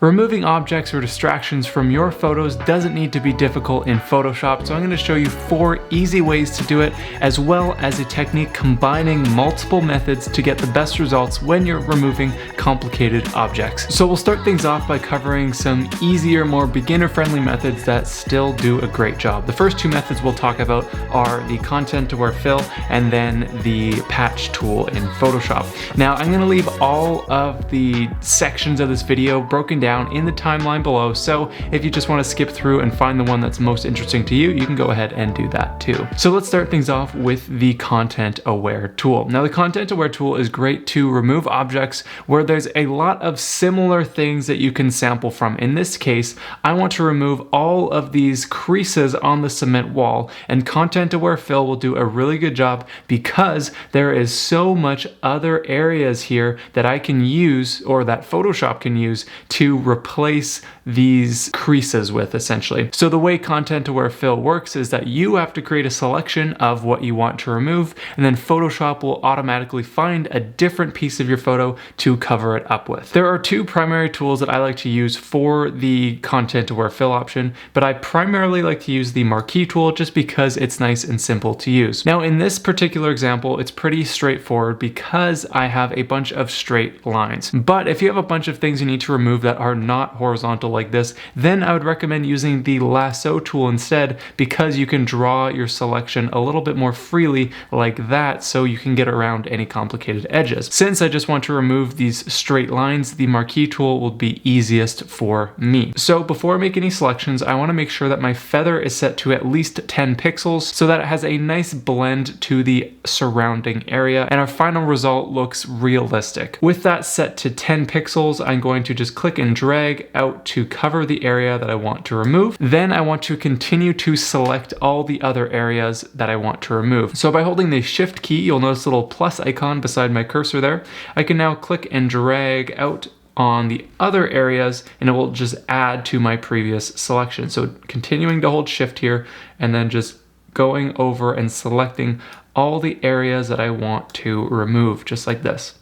Removing objects or distractions from your photos doesn't need to be difficult in Photoshop, so I'm going to show you 4 easy ways to do it, as well as a technique combining multiple methods to get the best results when you're removing complicated objects. So we'll start things off by covering some easier, more beginner-friendly methods that still do a great job. The first 2 methods we'll talk about are the content aware fill and then the patch tool in Photoshop. Now I'm going to leave all of the sections of this video broken down in the timeline below, so if you just want to skip through and find the one that's most interesting to you, you can go ahead and do that too. So let's start things off with the content aware tool. Now the content aware tool is great to remove objects where there's a lot of similar things that you can sample from. In this case, I want to remove all of these creases on the cement wall, and content aware fill will do a really good job because there is so much other areas here that I can use, or that Photoshop can use, to replace these creases with, essentially. So the way content aware fill works is that you have to create a selection of what you want to remove, and then Photoshop will automatically find a different piece of your photo to cover it up with. There are 2 primary tools that I like to use for the content aware fill option, but I primarily like to use the marquee tool just because it's nice and simple to use. Now in this particular example, it's pretty straightforward because I have a bunch of straight lines. But if you have a bunch of things you need to remove that are not horizontal like this, then I would recommend using the lasso tool instead, because you can draw your selection a little bit more freely like that, so you can get around any complicated edges. Since I just want to remove these straight lines, the marquee tool will be easiest for me. So before I make any selections, I want to make sure that my feather is set to at least 10 pixels so that it has a nice blend to the surrounding area and our final result looks realistic. With that set to 10 pixels, I'm going to just click and drag out to cover the area that I want to remove. Then I want to continue to select all the other areas that I want to remove. So by holding the shift key, you'll notice a little plus icon beside my cursor there. I can now click and drag out on the other areas and it will just add to my previous selection. So continuing to hold shift here and then just going over and selecting all the areas that I want to remove, just like this.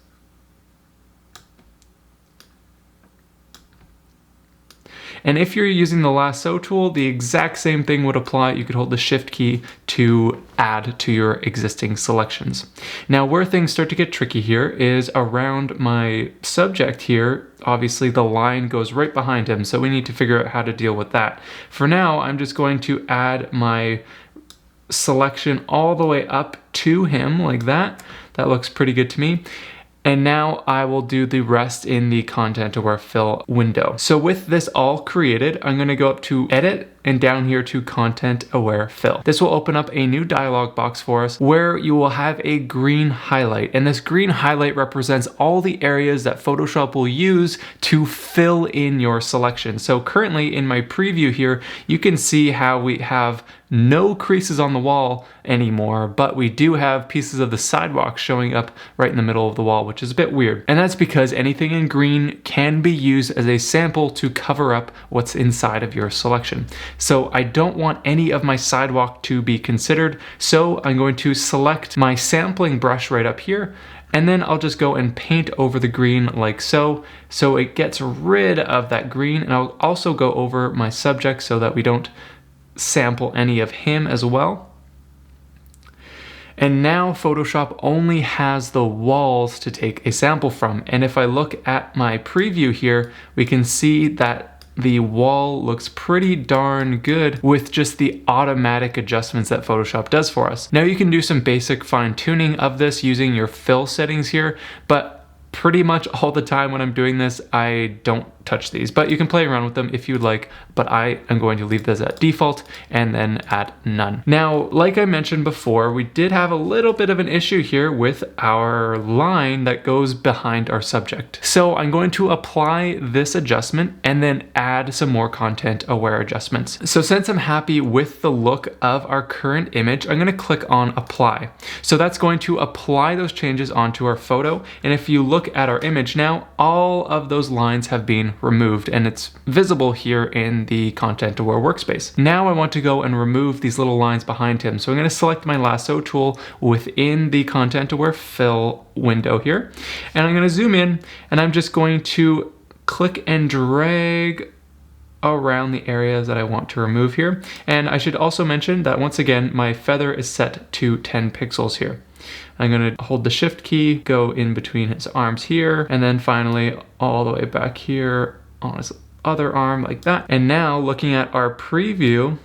And if you're using the lasso tool, the exact same thing would apply. You could hold the shift key to add to your existing selections. Now where things start to get tricky here is around my subject here. Obviously the line goes right behind him, so we need to figure out how to deal with that. For now, I'm just going to add my selection all the way up to him like that. That looks pretty good to me. And now I will do the rest in the content aware fill window. So with this all created, I'm going to go up to edit and down here to content aware fill. This will open up a new dialog box for us where you will have a green highlight. And this green highlight represents all the areas that Photoshop will use to fill in your selection. So currently in my preview here, you can see how we have no creases on the wall anymore, but we do have pieces of the sidewalk showing up right in the middle of the wall, which is a bit weird. And that's because anything in green can be used as a sample to cover up what's inside of your selection. So I don't want any of my sidewalk to be considered, so I'm going to select my sampling brush right up here, and then I'll just go and paint over the green like so it gets rid of that green. And I'll also go over my subject so that we don't sample any of him as well. And now Photoshop only has the walls to take a sample from. And if I look at my preview here, we can see that the wall looks pretty darn good with just the automatic adjustments that Photoshop does for us. Now you can do some basic fine tuning of this using your fill settings here, but pretty much all the time when I'm doing this, I don't touch these, but you can play around with them if you'd like, but I am going to leave this at default and then at none. Now, like I mentioned before, we did have a little bit of an issue here with our line that goes behind our subject. So I'm going to apply this adjustment and then add some more content aware adjustments. So since I'm happy with the look of our current image, I'm going to click on apply. So that's going to apply those changes onto our photo. And if you look at our image now, all of those lines have been removed and it's visible here in the content aware workspace. Now I want to go and remove these little lines behind him. So I'm going to select my lasso tool within the content aware fill window here, and I'm going to zoom in and I'm just going to click and drag around the areas that I want to remove here. And I should also mention that once again, my feather is set to 10 pixels here. I'm gonna hold the shift key, go in between his arms here, and then finally all the way back here on his other arm like that. And now looking at our preview,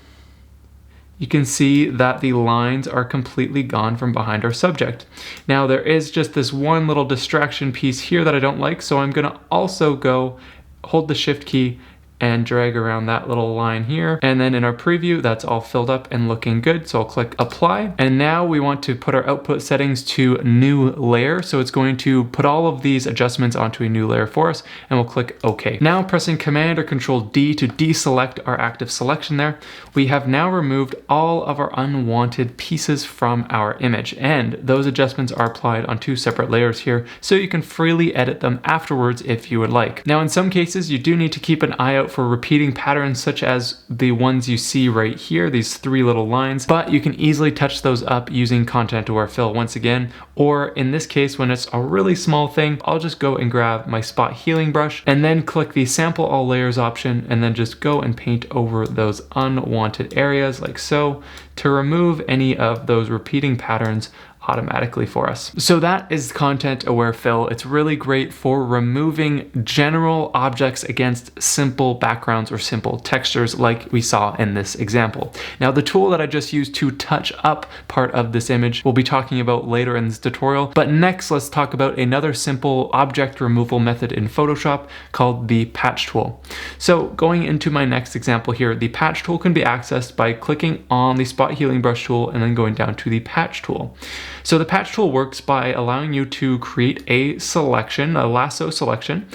you can see that the lines are completely gone from behind our subject. Now there is just this one little distraction piece here that I don't like, so I'm gonna also go hold the shift key and drag around that little line here. And then in our preview, that's all filled up and looking good. So I'll click apply. And now we want to put our output settings to new layer. So it's going to put all of these adjustments onto a new layer for us, and we'll click OK. Now pressing Command or Control D to deselect our active selection there, we have now removed all of our unwanted pieces from our image. And those adjustments are applied on 2 separate layers here, so you can freely edit them afterwards if you would like. Now in some cases, you do need to keep an eye out for repeating patterns such as the ones you see right here, these 3 little lines, but you can easily touch those up using Content Aware Fill once again, or in this case, when it's a really small thing, I'll just go and grab my spot healing brush and then click the Sample All Layers option and then just go and paint over those unwanted areas like so to remove any of those repeating patterns automatically for us. So that is Content Aware Fill. It's really great for removing general objects against simple backgrounds or simple textures like we saw in this example. Now the tool that I just used to touch up part of this image we'll be talking about later in this tutorial, but next let's talk about another simple object removal method in Photoshop called the patch tool. So going into my next example here, the patch tool can be accessed by clicking on the spot healing brush tool and then going down to the patch tool. So the patch tool works by allowing you to create a selection, a lasso selection,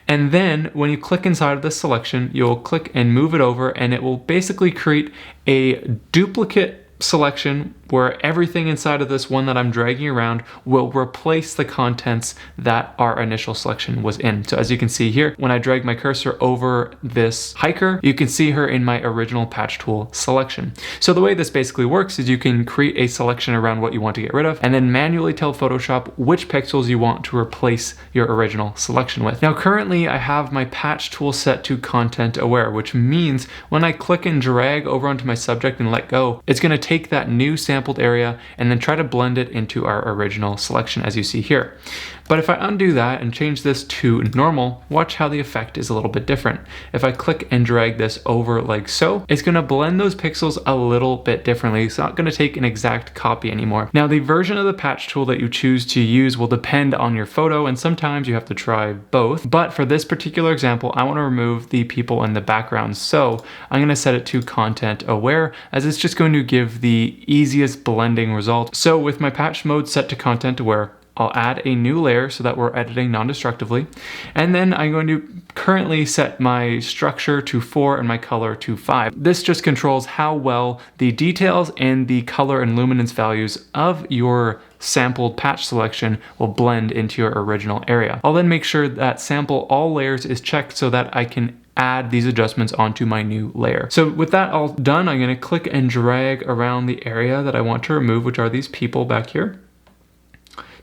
and then when you click inside of this selection, you'll click and move it over, and it will basically create a duplicate selection where everything inside of this one that I'm dragging around will replace the contents that our initial selection was in. So as you can see here, when I drag my cursor over this hiker, you can see her in my original patch tool selection. So the way this basically works is you can create a selection around what you want to get rid of and then manually tell Photoshop which pixels you want to replace your original selection with. Now currently I have my patch tool set to Content Aware, which means when I click and drag over onto my subject and let go, it's going to take that new sampled area and then try to blend it into our original selection as you see here. But if I undo that and change this to normal, watch how the effect is a little bit different. If I click and drag this over like so, it's going to blend those pixels a little bit differently. It's not going to take an exact copy anymore. Now the version of the patch tool that you choose to use will depend on your photo, and sometimes you have to try both. But for this particular example, I want to remove the people in the background. So I'm going to set it to Content Aware, as it's just going to give the easiest blending result. So with my patch mode set to Content Aware, I'll add a new layer so that we're editing non-destructively. And then I'm going to currently set my structure to 4 and my color to 5. This just controls how well the details and the color and luminance values of your sampled patch selection will blend into your original area. I'll then make sure that Sample All Layers is checked so that I can add these adjustments onto my new layer. So with that all done, I'm going to click and drag around the area that I want to remove, which are these people back here,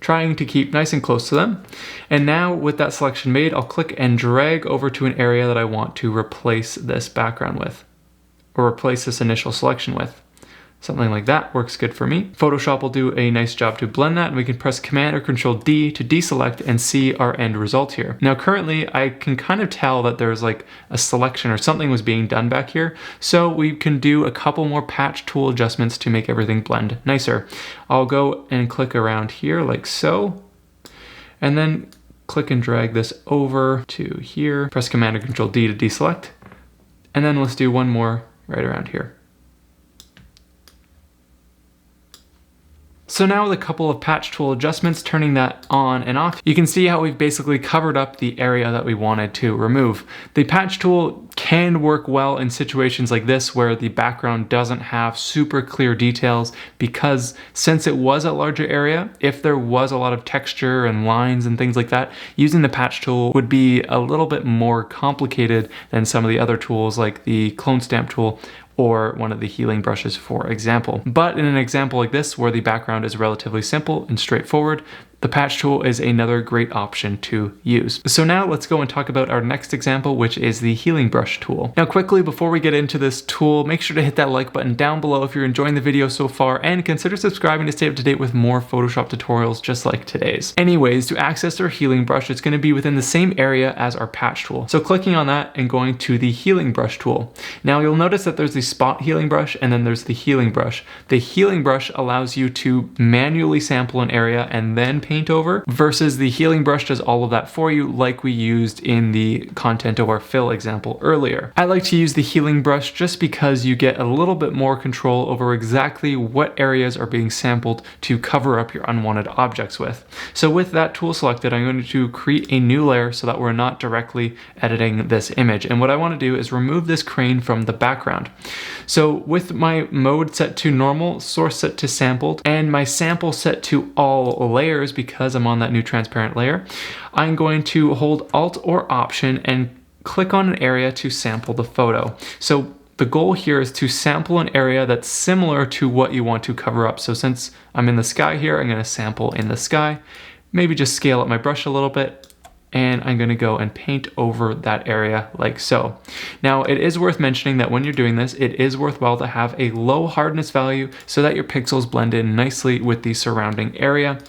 trying to keep nice and close to them. And now with that selection made, I'll click and drag over to an area that I want to replace this background with, or replace this initial selection with. Something like that works good for me. Photoshop will do a nice job to blend that, and we can press Command or Control D to deselect and see our end result here. Now currently I can kind of tell that there's like a selection or something was being done back here, so we can do a couple more patch tool adjustments to make everything blend nicer. I'll go and click around here like so, and then click and drag this over to here. Press Command or Control D to deselect, and then let's do one more right around here. So now with a couple of patch tool adjustments, turning that on and off, you can see how we've basically covered up the area that we wanted to remove. The patch tool can work well in situations like this where the background doesn't have super clear details, because since it was a larger area, if there was a lot of texture and lines and things like that, using the patch tool would be a little bit more complicated than some of the other tools like the clone stamp tool, or one of the healing brushes, for example. But in an example like this, where the background is relatively simple and straightforward, the patch tool is another great option to use. So now let's go and talk about our next example, which is the healing brush tool. Now quickly, before we get into this tool, make sure to hit that like button down below if you're enjoying the video so far, and consider subscribing to stay up to date with more Photoshop tutorials just like today's. Anyways, to access our healing brush, it's going to be within the same area as our patch tool. So clicking on that and going to the healing brush tool. Now you'll notice that there's the spot healing brush and then there's the healing brush. The healing brush allows you to manually sample an area and then paint over, versus the healing brush does all of that for you, like we used in the content of our fill example earlier. I like to use the healing brush just because you get a little bit more control over exactly what areas are being sampled to cover up your unwanted objects with. So with that tool selected, I'm going to create a new layer so that we're not directly editing this image. And what I want to do is remove this crane from the background. So with my mode set to normal, source set to sampled, and my sample set to all layers because I'm on that new transparent layer, I'm going to hold Alt or Option and click on an area to sample the photo. So the goal here is to sample an area that's similar to what you want to cover up. So since I'm in the sky here, I'm going to sample in the sky, maybe just scale up my brush a little bit, and I'm going to go and paint over that area like so. Now it is worth mentioning that when you're doing this, it is worthwhile to have a low hardness value so that your pixels blend in nicely with the surrounding area.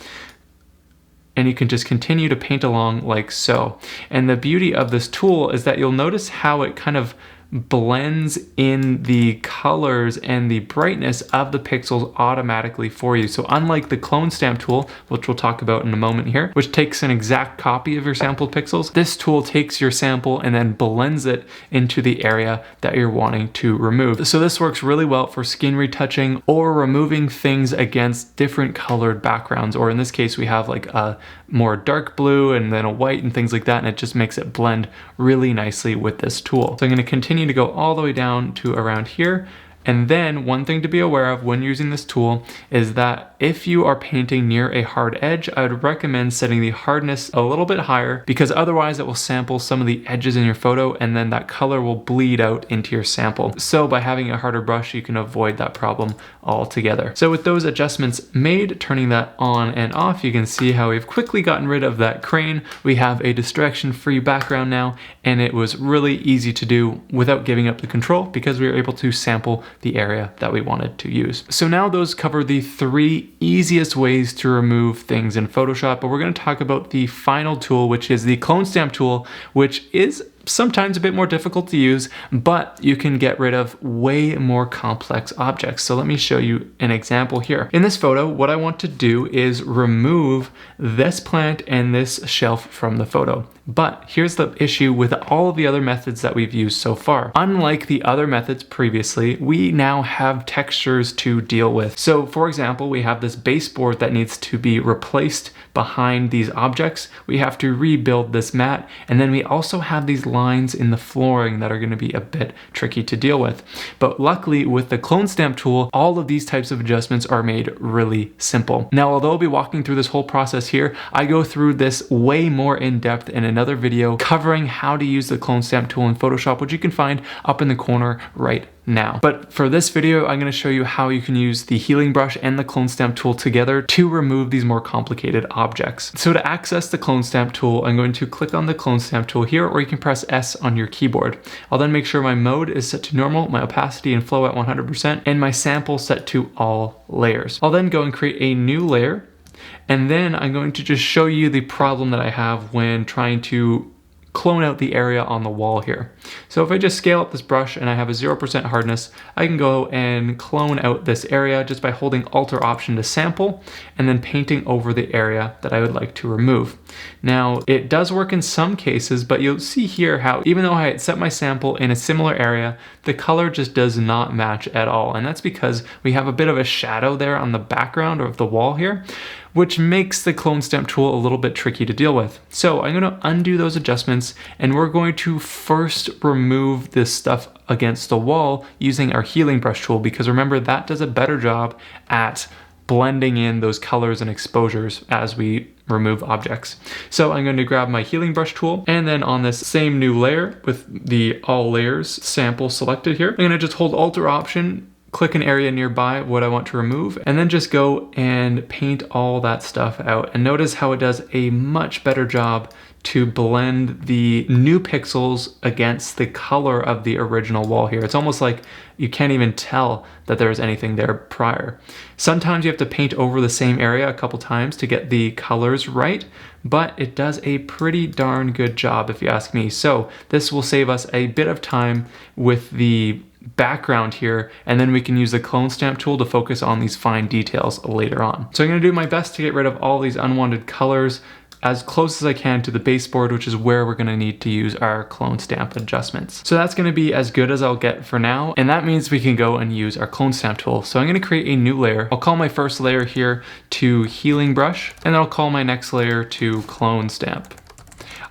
And you can just continue to paint along like so. And the beauty of this tool is that you'll notice how it kind of blends in the colors and the brightness of the pixels automatically for you. So unlike the clone stamp tool, which we'll talk about in a moment here, which takes an exact copy of your sampled pixels, this tool takes your sample and then blends it into the area that you're wanting to remove. So this works really well for skin retouching or removing things against different colored backgrounds, or in this case we have like a more dark blue and then a white and things like that, and it just makes it blend really nicely with this tool. So I'm going to continue to go all the way down to around here. And then one thing to be aware of when using this tool is that if you are painting near a hard edge, I would recommend setting the hardness a little bit higher, because otherwise it will sample some of the edges in your photo and then that color will bleed out into your sample. So by having a harder brush, you can avoid that problem altogether. So with those adjustments made, turning that on and off, you can see how we've quickly gotten rid of that crane. We have a distraction-free background now, and it was really easy to do without giving up the control because we were able to sample the area that we wanted to use. So now those cover the 3 easiest ways to remove things in Photoshop, but we're going to talk about the final tool, which is the clone stamp tool, which is sometimes a bit more difficult to use, but you can get rid of way more complex objects. So let me show you an example here. In this photo, what I want to do is remove this plant and this shelf from the photo. But here's the issue with all of the other methods that we've used so far. Unlike the other methods previously, we now have textures to deal with. So for example, we have this baseboard that needs to be replaced behind these objects. We have to rebuild this mat, and then we also have these lines in the flooring that are going to be a bit tricky to deal with. But luckily with the clone stamp tool, all of these types of adjustments are made really simple. Now, although I'll be walking through this whole process here, I go through this way more in depth in another video covering how to use the clone stamp tool in Photoshop, which you can find up in the corner right now. But for this video, I'm going to show you how you can use the healing brush and the clone stamp tool together to remove these more complicated objects. So to access the clone stamp tool, I'm going to click on the clone stamp tool here, or you can press S on your keyboard. I'll then make sure my mode is set to normal, my opacity and flow at 100%, and my sample set to all layers. I'll then go and create a new layer, and then I'm going to just show you the problem that I have when trying to clone out the area on the wall here. So if I just scale up this brush and I have a 0% hardness, I can go and clone out this area just by holding Alt or Option to sample and then painting over the area that I would like to remove. Now, it does work in some cases, but you'll see here how even though I had set my sample in a similar area, the color just does not match at all. And that's because we have a bit of a shadow there on the background of the wall here, which makes the clone stamp tool a little bit tricky to deal with. So I'm going to undo those adjustments, and we're going to first remove this stuff against the wall using our healing brush tool, because remember, that does a better job at blending in those colors and exposures as we remove objects. So I'm going to grab my healing brush tool, and then on this same new layer with the all layers sample selected here, I'm going to just hold Alt or Option, click an area nearby what I want to remove, and then just go and paint all that stuff out. And notice how it does a much better job to blend the new pixels against the color of the original wall here. It's almost like you can't even tell that there was anything there prior. Sometimes you have to paint over the same area a couple times to get the colors right, but it does a pretty darn good job if you ask me. So this will save us a bit of time with the background here, and then we can use the clone stamp tool to focus on these fine details later on. So I'm going to do my best to get rid of all these unwanted colors as close as I can to the baseboard, which is where we're gonna need to use our clone stamp adjustments. So that's gonna be as good as I'll get for now, and that means we can go and use our clone stamp tool. So I'm gonna create a new layer. I'll call my first layer here to healing brush, and then I'll call my next layer to clone stamp.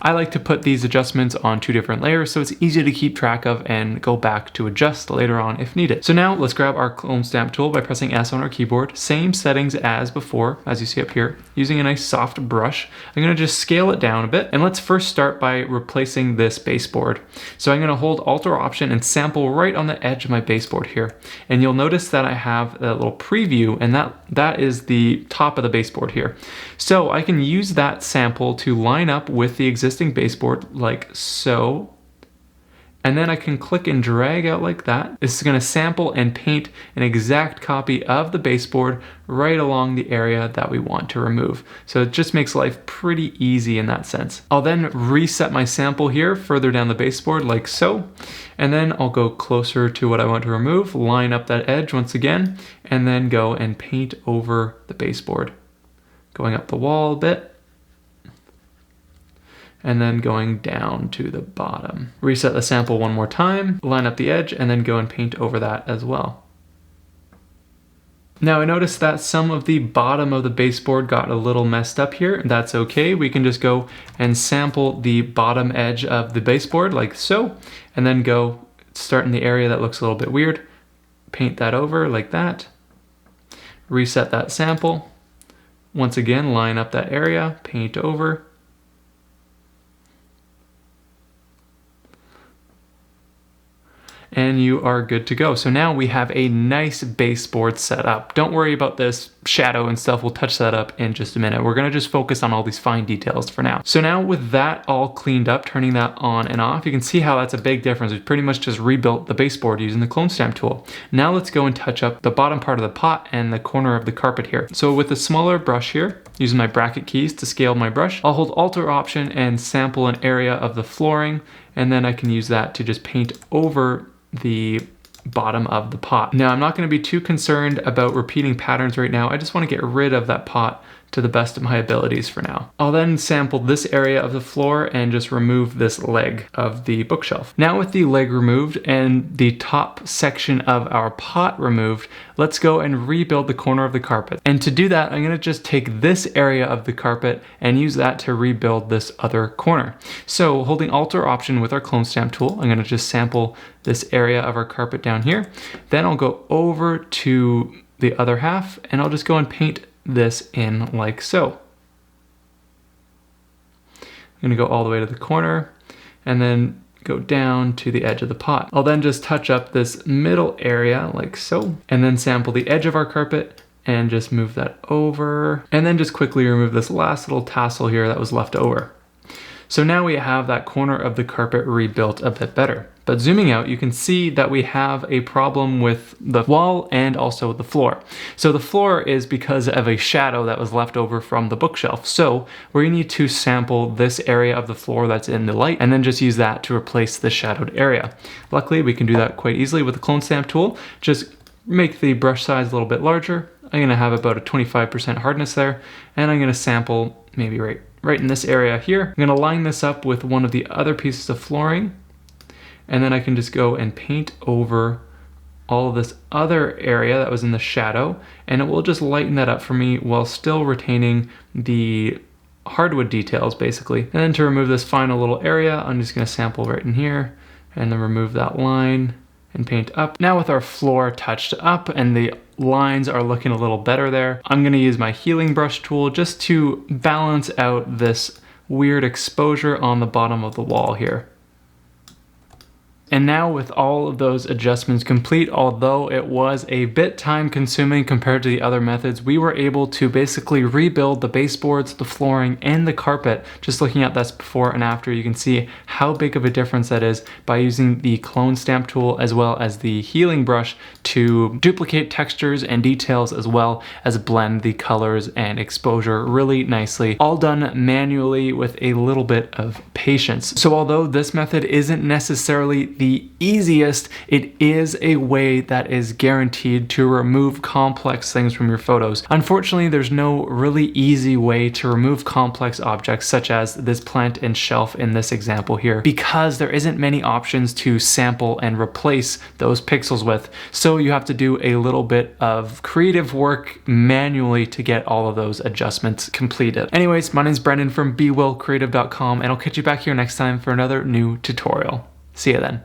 I like to put these adjustments on 2 different layers so it's easy to keep track of and go back to adjust later on if needed. So now let's grab our clone stamp tool by pressing S on our keyboard. Same settings as before, as you see up here. Using a nice soft brush, I'm gonna just scale it down a bit, and let's first start by replacing this baseboard. So I'm gonna hold Alt or Option and sample right on the edge of my baseboard here. And you'll notice that I have that little preview, and that is the top of the baseboard here. So I can use that sample to line up with the existing baseboard like so, and then I can click and drag out like that. This is going to sample and paint an exact copy of the baseboard right along the area that we want to remove. So it just makes life pretty easy in that sense. I'll then reset my sample here further down the baseboard like so, and then I'll go closer to what I want to remove, line up that edge once again, and then go and paint over the baseboard, going up the wall a bit, and then going down to the bottom. Reset the sample one more time, line up the edge, and then go and paint over that as well. Now I noticed that some of the bottom of the baseboard got a little messed up here. That's okay, we can just go and sample the bottom edge of the baseboard like so, and then go start in the area that looks a little bit weird, paint that over like that, reset that sample, once again line up that area, paint over, and you are good to go. So now we have a nice baseboard set up. Don't worry about this shadow and stuff, we'll touch that up in just a minute. We're gonna just focus on all these fine details for now. So now with that all cleaned up, turning that on and off, you can see how that's a big difference. We've pretty much just rebuilt the baseboard using the clone stamp tool. Now let's go and touch up the bottom part of the pot and the corner of the carpet here. So with a smaller brush here, using my bracket keys to scale my brush, I'll hold Alt or Option and sample an area of the flooring, and then I can use that to just paint over the bottom of the pot. Now I'm not going to be too concerned about repeating patterns right now. I just want to get rid of that pot to the best of my abilities for now. I'll then sample this area of the floor and just remove this leg of the bookshelf. Now with the leg removed and the top section of our pot removed, let's go and rebuild the corner of the carpet. And to do that, I'm going to just take this area of the carpet and use that to rebuild this other corner. So holding Alt or Option with our clone stamp tool, I'm going to just sample this area of our carpet down here. Then I'll go over to the other half and I'll just go and paint this in like so. I'm gonna go all the way to the corner and then go down to the edge of the pot. I'll then just touch up this middle area like so, and then sample the edge of our carpet and just move that over, and then just quickly remove this last little tassel here that was left over. So now we have that corner of the carpet rebuilt a bit better. But zooming out, you can see that we have a problem with the wall and also the floor. So the floor is because of a shadow that was left over from the bookshelf. So we need to sample this area of the floor that's in the light and then just use that to replace the shadowed area. Luckily, we can do that quite easily with the clone stamp tool. Just make the brush size a little bit larger. I'm gonna have about a 25% hardness there, and I'm gonna sample maybe right in this area here. I'm gonna line this up with one of the other pieces of flooring, and then I can just go and paint over all of this other area that was in the shadow, and it will just lighten that up for me while still retaining the hardwood details basically. And then to remove this final little area, I'm just gonna sample right in here and then remove that line and paint up. Now with our floor touched up and the lines are looking a little better there, I'm gonna use my healing brush tool just to balance out this weird exposure on the bottom of the wall here. And now with all of those adjustments complete, although it was a bit time consuming compared to the other methods, we were able to basically rebuild the baseboards, the flooring, and the carpet. Just looking at this before and after, you can see how big of a difference that is by using the clone stamp tool as well as the healing brush to duplicate textures and details as well as blend the colors and exposure really nicely. All done manually with a little bit of patience. So although this method isn't necessarily the easiest, it is a way that is guaranteed to remove complex things from your photos. Unfortunately, there's no really easy way to remove complex objects such as this plant and shelf in this example here, because there isn't many options to sample and replace those pixels with. So you have to do a little bit of creative work manually to get all of those adjustments completed. Anyways, my name's Brendan from BeWillCreative.com, and I'll catch you back here next time for another new tutorial. See you then.